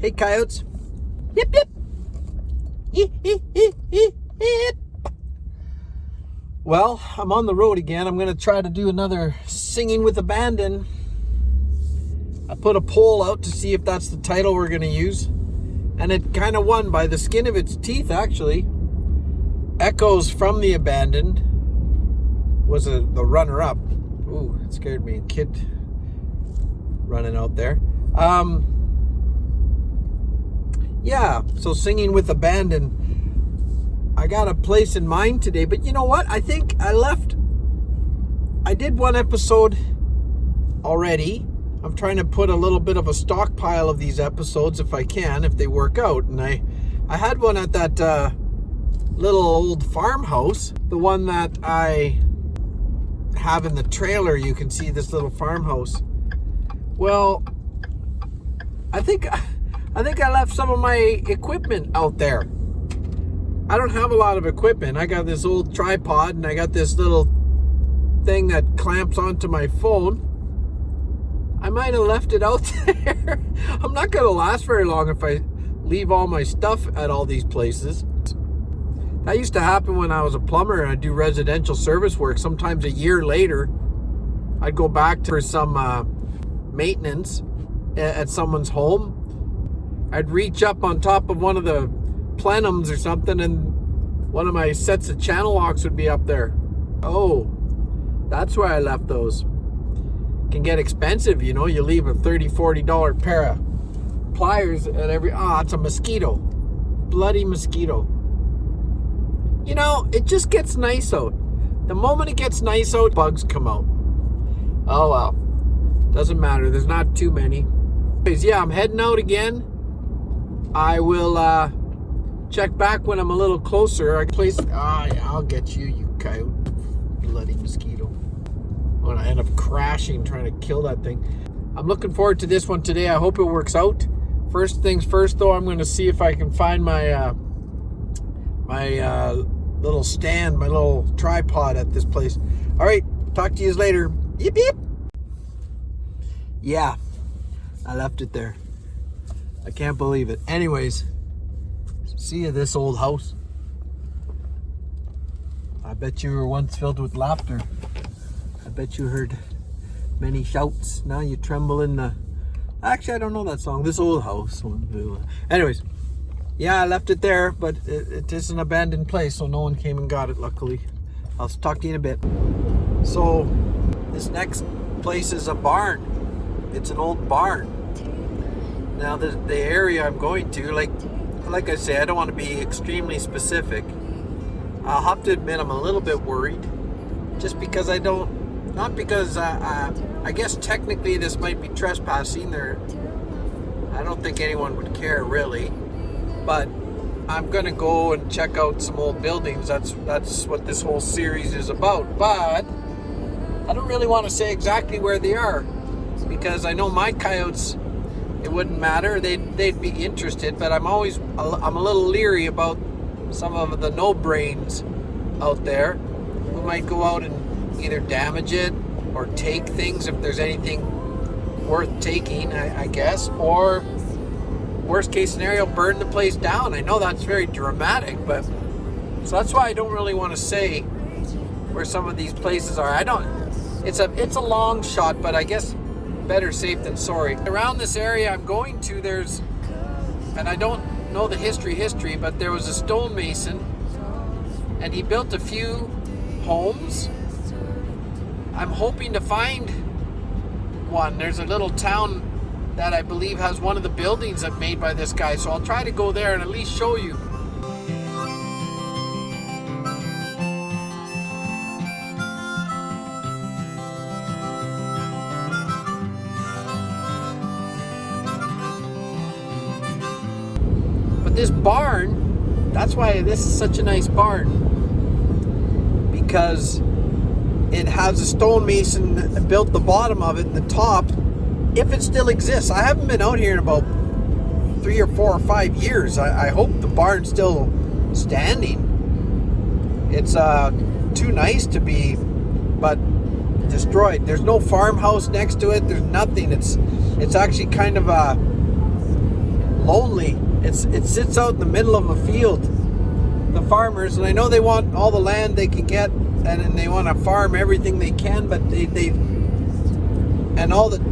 Hey, coyotes. Yip, yip. Yip, yip, yip, yip, yip. Well, I'm on the road again. I'm going to try to do another Singing with Abandon. I put a poll out to see if that's the title we're going to use. And it kind of won by the skin of its teeth, actually. Echoes from the Abandoned was the runner-up. Ooh, it scared me. Kid running out there. Yeah, so Singing with Abandon. I got a place in mind today, but you know what? I think I did one episode already. I'm trying to put a little bit of a stockpile of these episodes if I can, if they work out. And I had one at that little old farmhouse, the one that I have in the trailer. You can see this little farmhouse. Well, I think I left some of my equipment out there. I don't have a lot of equipment. I got this old tripod and I got this little thing that clamps onto my phone. I might have left it out there. I'm not going to last very long if I leave all my stuff at all these places. That used to happen when I was a plumber and I'd do residential service work. Sometimes a year later, I'd go back for some maintenance at someone's home. I'd reach up on top of one of the plenums or something and one of my sets of channel locks would be up there. Oh, that's where I left those. Can get expensive, you know. You leave a $30-$40 pair of pliers at every... it's a mosquito. Bloody mosquito. You know, it just gets nice out. The moment it gets nice out, bugs come out. Oh well. Doesn't matter. There's not too many. Anyways, yeah, I'm heading out again. I will check back when I'm a little closer. I'll get you, you coyote. Bloody mosquito. I'm going to end up crashing trying to kill that thing. I'm looking forward to this one today. I hope it works out. First things first, though, I'm going to see if I can find my little stand, my little tripod at this place. All right, talk to you later. Yip, yip. Yeah, I left it there. I can't believe it. Anyways, see you this old house. I bet you were once filled with laughter. I bet you heard many shouts. Now you tremble in the... Actually, I don't know that song. This old house. Anyways, yeah, I left it there, but it is an abandoned place, so no one came and got it, luckily. I'll talk to you in a bit. So, this next place is a barn. It's an old barn. Now, the area I'm going to, like I say, I don't want to be extremely specific. I'll have to admit I'm a little bit worried. Just because I don't... Not because I guess technically this might be trespassing. I don't think anyone would care, really. But I'm going to go and check out some old buildings. That's what this whole series is about. But I don't really want to say exactly where they are. Because I know my coyotes... It wouldn't matter. They'd be interested, but I'm a little leery about some of the no-brains out there who might go out and either damage it or take things if there's anything worth taking, I guess, or worst case scenario, burn the place down. I know that's very dramatic, but so that's why I don't really want to say where some of these places are. It's a long shot, but I guess better safe than sorry. Around this area I'm going to, and I don't know the history, but there was a stonemason, and he built a few homes. I'm hoping to find one. There's a little town that I believe has one of the buildings that made by this guy, so I'll try to go there and at least show you. This barn, that's why this is such a nice barn, because it has a stonemason built the bottom of it and the top, if it still exists. I haven't been out here in about 3 or 4 or 5 years. I hope the barn's still standing. It's too nice to be but destroyed. There's no farmhouse next to it. There's nothing. It's actually kind of a lonely. It sits out in the middle of a field. The farmers, and I know they want all the land they can get, and they want to farm everything they can, but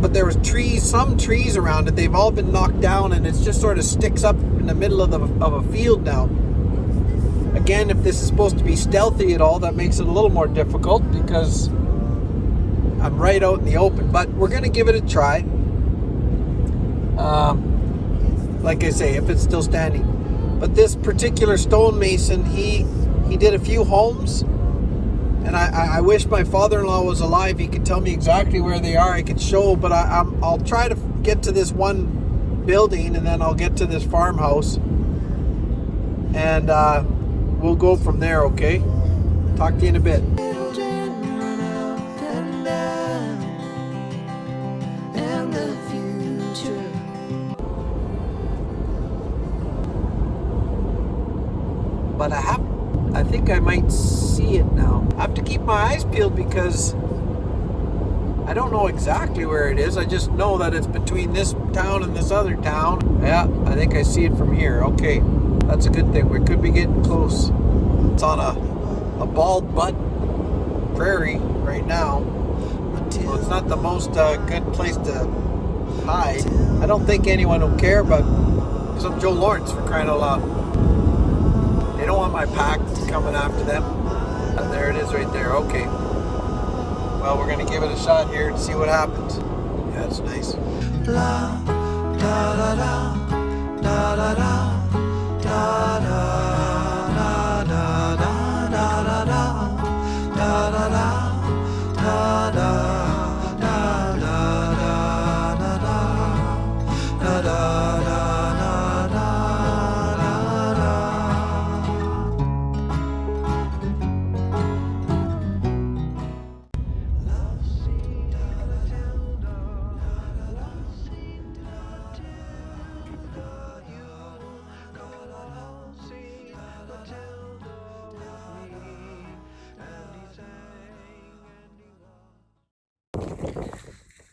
but there was some trees around it. They've all been knocked down, and it just sort of sticks up in the middle of a field now. Again, if this is supposed to be stealthy at all, that makes it a little more difficult because I'm right out in the open. But we're going to give it a try. Like I say, if it's still standing. But this particular stonemason, he did a few homes, and I wish my father-in-law was alive. He could tell me exactly where they are. I could show, but I'll try to get to this one building, and then I'll get to this farmhouse, and we'll go from there. Okay? Talk to you in a bit. But I think I might see it now. I have to keep my eyes peeled because I don't know exactly where it is. I just know that it's between this town and this other town. Yeah, I think I see it from here. Okay, that's a good thing. We could be getting close. It's on a bald butt prairie right now. So it's not the most good place to hide. I don't think anyone will care, but because I'm Joe Lawrence, for crying out loud. They don't want my pack coming after them. And there it is right there. Okay. Well, we're going to give it a shot here and see what happens. Yeah, it's nice. La, da, da, da, da, da, da, da, da, da, da, da, da, da, da, da, da.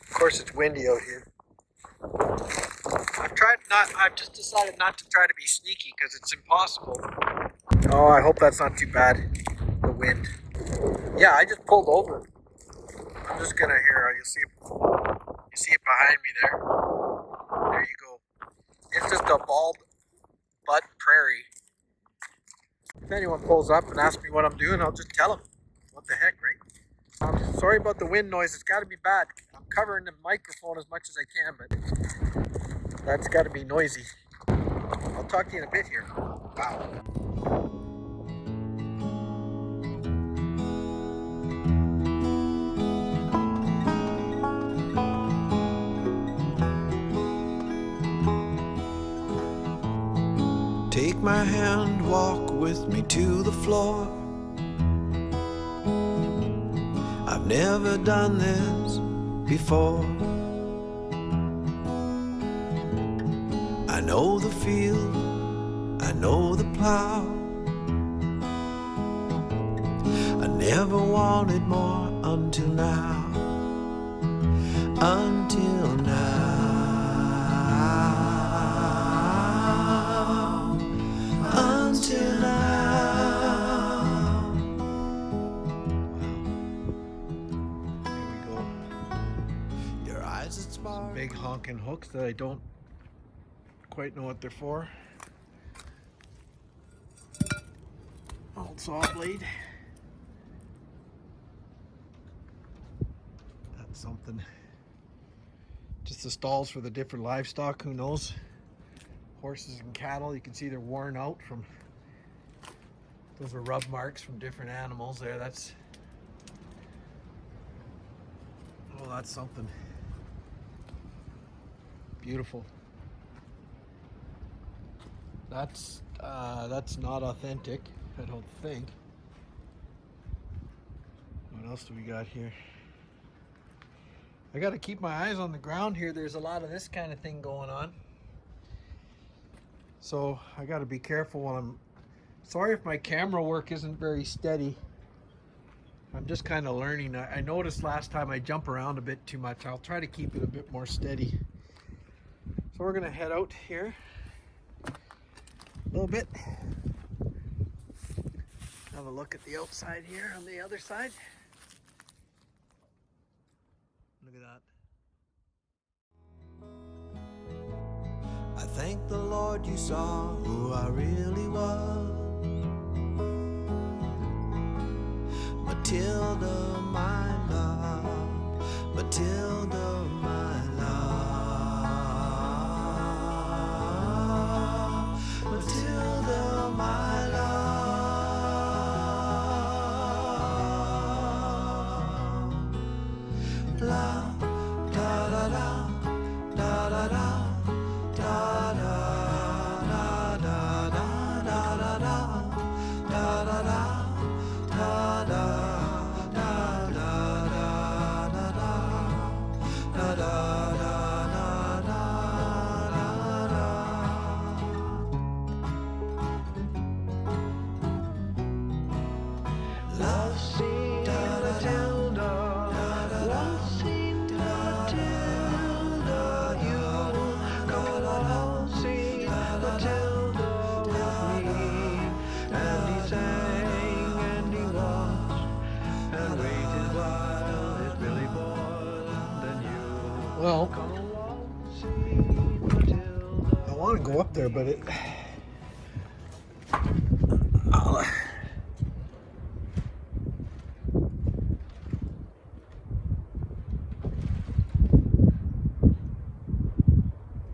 Of course, it's windy out here. I've just decided not to try to be sneaky because it's impossible. Oh, I hope that's not too bad. The wind. Yeah, I just pulled over. I'm just gonna you see it behind me there. There you go. It's just a bald butt prairie. If anyone pulls up and asks me what I'm doing, I'll just tell them. What the heck, right? I'm sorry about the wind noise. It's got to be bad. I'm covering the microphone as much as I can, but that's got to be noisy. I'll talk to you in a bit here. Wow. Take my hand, walk with me to the floor. I've never done this before. I know the field, I know the plow. I never wanted more until now. Until now. Until now. Here we go. Your eyes that spark. Some big honking hooks that I don't quite know what they're for. Old saw blade. That's something. Just the stalls for the different livestock, who knows? Horses and cattle, you can see they're worn out from, those are rub marks from different animals there. That's something beautiful. That's not authentic, I don't think. What else do we got here? I got to keep my eyes on the ground here. There's a lot of this kind of thing going on. So I got to be careful when I'm... Sorry if my camera work isn't very steady. I'm just kind of learning. I noticed last time I jump around a bit too much. I'll try to keep it a bit more steady. So we're going to head out here a little bit. Have a look at the outside here on the other side. Look at that. I thank the Lord you saw who I really was. Matilda, my love. Matilda, my love. Matilda, my love. La da da da da da da da da da da da da da da da da. Well, I want to go up there, but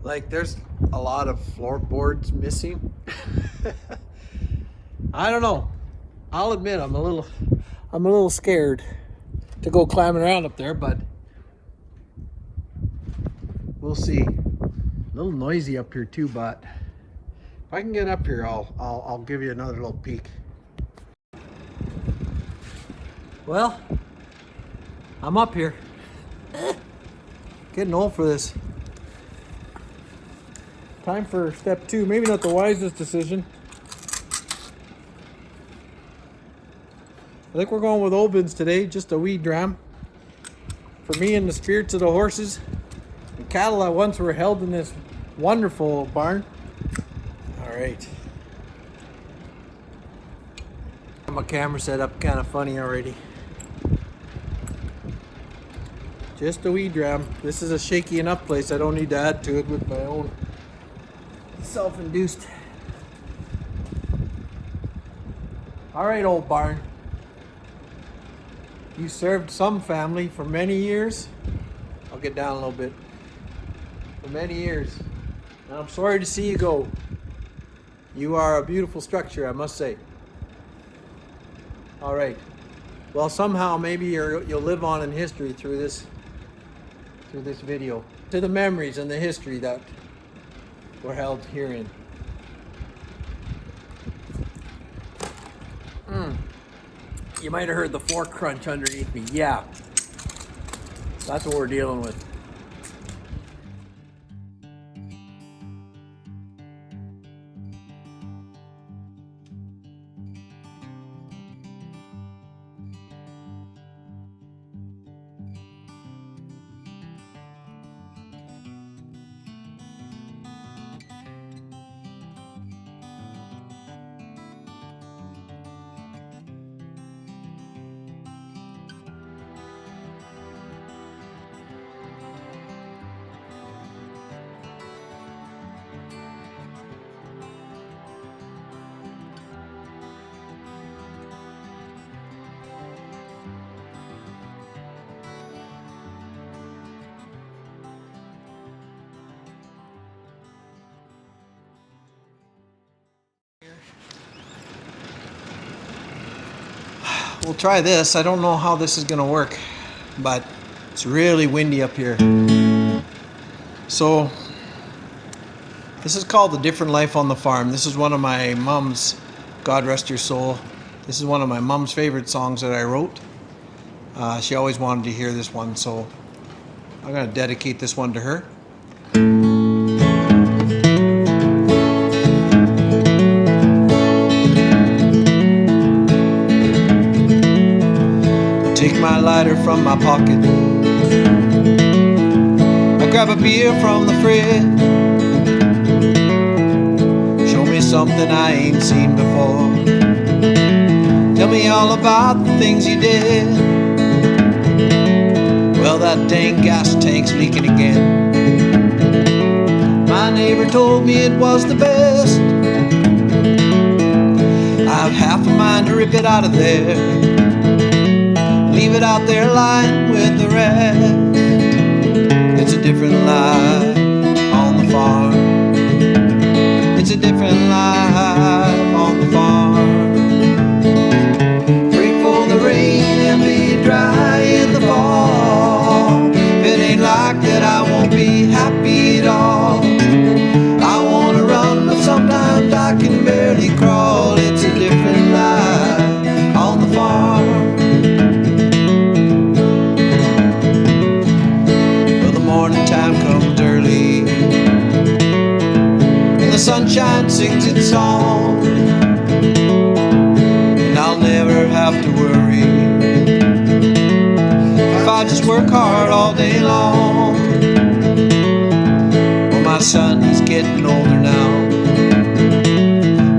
like there's a lot of floorboards missing. I don't know. I'll admit I'm a little scared to go climbing around up there, but we'll see. A little noisy up here too, but if I can get up here, I'll give you another little peek. Well, I'm up here. Getting old for this. Time for step 2. Maybe not the wisest decision. I think we're going with Obin's today, just a wee dram. For me and the spirits of the horses. The cattle that once were held in this wonderful barn. All right. My camera set up kind of funny already. Just a wee dram. This is a shaky enough place. I don't need to add to it with my own self-induced. All right, old barn. You served some family for many years. I'll get down a little bit. For many years. And I'm sorry to see you go. You are a beautiful structure, I must say. All right. Well, somehow maybe you'll live on in history through this video. To the memories and the history that were held herein. You might have heard the fork crunch underneath me. Yeah. That's what we're dealing with. We'll try this. I don't know how this is going to work, but it's really windy up here. So this is called The Different Life on the Farm. This is one of my mom's, God rest her soul. This is one of my mom's favorite songs that I wrote. She always wanted to hear this one, so I'm going to dedicate this one to her. Take my lighter from my pocket. I grab a beer from the fridge. Show me some something I ain't seen before. Tell me all about the things you did. Well, that dang gas tank's leaking again. My neighbor told me it was the best. I've half a mind to rip it out of there, leave it out there lying with the rest. It's a different life on the farm. It's a different life on the farm. Pray for the rain and be dry in the fall. If it ain't like that, I won't be happy at all. I wanna run, but sometimes I can barely crawl. It's a different life on the farm. Well, the morning time comes early, and the sunshine sings its song, and I'll never have to worry if I just work hard all day long. Well, my son is getting older now.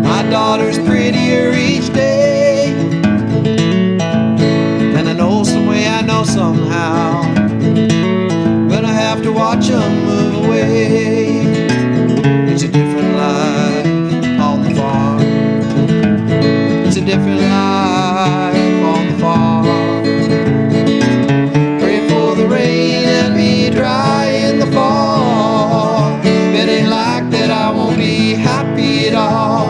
My daughter's prettier each day, and I know some way, I know somehow, gonna have to watch them move away. It's a different life on the farm. It's a different life on the farm. Pray for the rain and be dry in the fall. If it ain't like that, I won't be happy at all.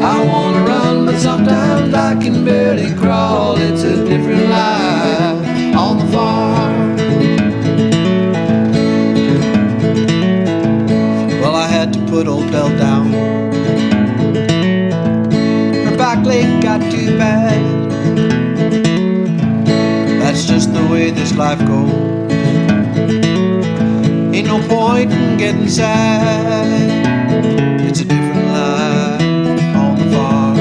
I wanna run, but sometimes I can barely crawl. It's a different life on the farm. Well, I had to put old Belle down. Her back leg got too bad. That's just the way this life goes. Ain't no point in getting sad. It's a different life on the farm.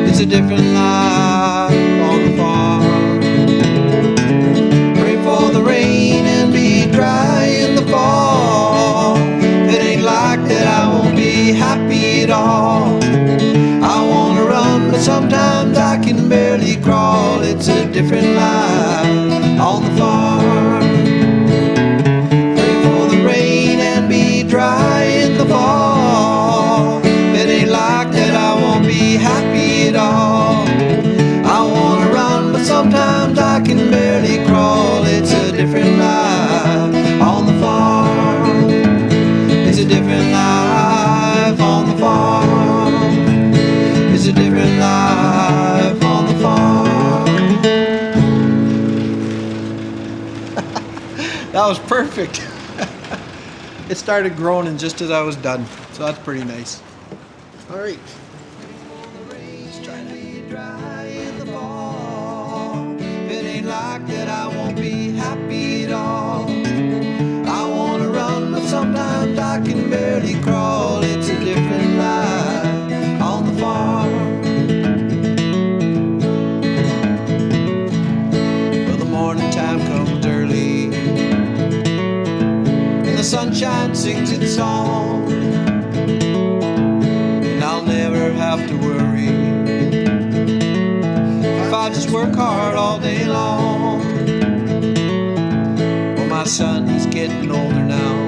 It's a different life on the farm. Pray for the rain and be dry in the fall. If it ain't like that, I won't be happy at all. I wanna run, but sometimes I can barely crawl. It's a different life on the farm. Pray for the rain and be dry in the fall. If it ain't like that, I won't be happy at all. I wanna run, but sometimes I can barely crawl. It's a different life on the farm. It's a different life on the farm. It's a different life on the farm. That was perfect. It started groaning just as I was done, so that's pretty nice. All right. It's trying to be dry in the fall. If it ain't like that, I won't be happy at all. I wanna run, but sometimes I can barely crawl. It's a different life on the farm. Well, the morning time comes early, and the sunshine sings its song, and I'll never have to worry if I just work hard all day long. Well, my son is getting older now.